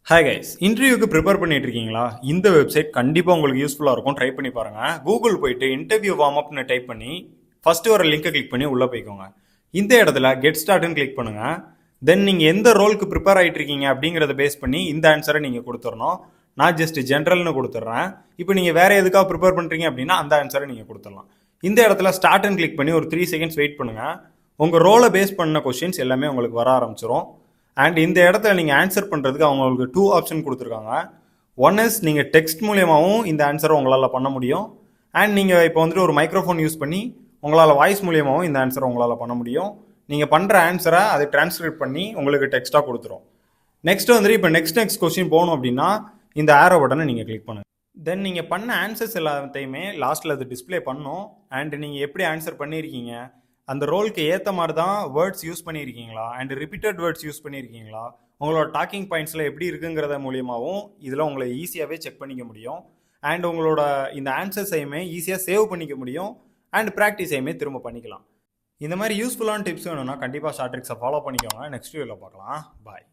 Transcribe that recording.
Hi guys, இன்டர்வியூக்கு prepare பண்ணிட்டு இருக்கீங்களா? இந்த வெப்சைட் கண்டிப்பாக உங்களுக்கு யூஸ்ஃபுல்லாக இருக்கும். ட்ரை பண்ணி பாருங்க. கூகுள் போயிட்டு இன்டர்வியூ வார்ம் அப்னு டைப் பண்ணி ஃபர்ஸ்ட் வர லிங்கை கிளிக் பண்ணி உள்ளே போய்க்கோங்க. இந்த இடத்துல கெட் ஸ்டார்ட்னு கிளிக் பண்ணுங்க. தென் நீங்கள் எந்த ரோலுக்கு ப்ரிப்பேர் ஆகிட்டு இருக்கீங்க அப்படிங்கிறத பேஸ் பண்ணி இந்த ஆன்சரை நீங்கள் கொடுத்துடணும். நான் ஜஸ்ட் ஜென்ரல்னு கொடுத்துட்றேன். இப்போ நீங்கள் வேற எதுக்காக ப்ரிப்பேர் பண்ணுறீங்க அப்படின்னா அந்த ஆன்சரை நீங்கள் கொடுத்துடலாம். இந்த இடத்துல ஸ்டார்ட்னு கிளிக் பண்ணி ஒரு 3 செகண்ட்ஸ் வெயிட் பண்ணுங்க. உங்கள் ரோலை பேஸ் பண்ண கொஸ்டின்ஸ் எல்லாமே உங்களுக்கு வர ஆரம்பிச்சிடும். அண்ட் இந்த இடத்துல நீங்கள் ஆன்சர் பண்ணுறதுக்கு அவங்களுக்கு 2 ஆப்ஷன் கொடுத்துருக்காங்க. ஒன் இஸ் நீங்கள் டெக்ஸ்ட் மூலியமாகவும் இந்த ஆன்சரை உங்களால் பண்ண முடியும். அண்ட் நீங்கள் இப்போ வந்துட்டு ஒரு மைக்ரோஃபோன் யூஸ் பண்ணி உங்களால் வாய்ஸ் மூலியமாகவும் இந்த ஆன்சரை உங்களால் பண்ண முடியும். நீங்கள் பண்ணுற ஆன்சரை அதை டிரான்ஸ்கிரிப்ட் பண்ணி உங்களுக்கு டெக்ஸ்ட்டாக கொடுத்துரும். நெக்ஸ்ட் வந்துட்டு இப்போ நெக்ஸ்ட் கொஸ்டின் போகணும் அப்படின்னா இந்த ஆரோ பட்டனை நீங்கள் கிளிக் பண்ணுங்கள். தென் நீங்கள் பண்ண ஆன்சர்ஸ் எல்லாத்தையுமே லாஸ்ட்டில் அது டிஸ்பிளே பண்ணும். அண்ட் நீங்கள் எப்படி ஆன்சர் பண்ணியிருக்கீங்க, அந்த ரோலுக்கு ஏற்ற மாதிரி தான் வேர்ட்ஸ் யூஸ் பண்ணியிருக்கீங்களா, அண்ட் ரிப்பீட்டட் வேர்ட்ஸ் யூஸ் பண்ணியிருக்கீங்களா, உங்களோட டாக்கிங் பாயிண்ட்ஸில் எப்படி இருக்குங்கிறத மூலியமாகவும் இதில் உங்களை ஈஸியாகவே செக் பண்ணிக்க முடியும். அண்ட் உங்களோட இந்த ஆன்சர்ஸையுமே ஈஸியாக சேவ் பண்ணிக்க முடியும். அண்ட் ப்ராக்டிஸையுமே திரும்ப பண்ணிக்கலாம். இந்த மாதிரி யூஸ்ஃபுல்லான டிப்ஸ் வேணும்னா கண்டிப்பாக ஷார்ட் ட்ரிக்ஸை ஃபாலோ பண்ணிக்கோங்க. நெக்ஸ்ட் வீடியோவில் பார்க்கலாம். பாய்.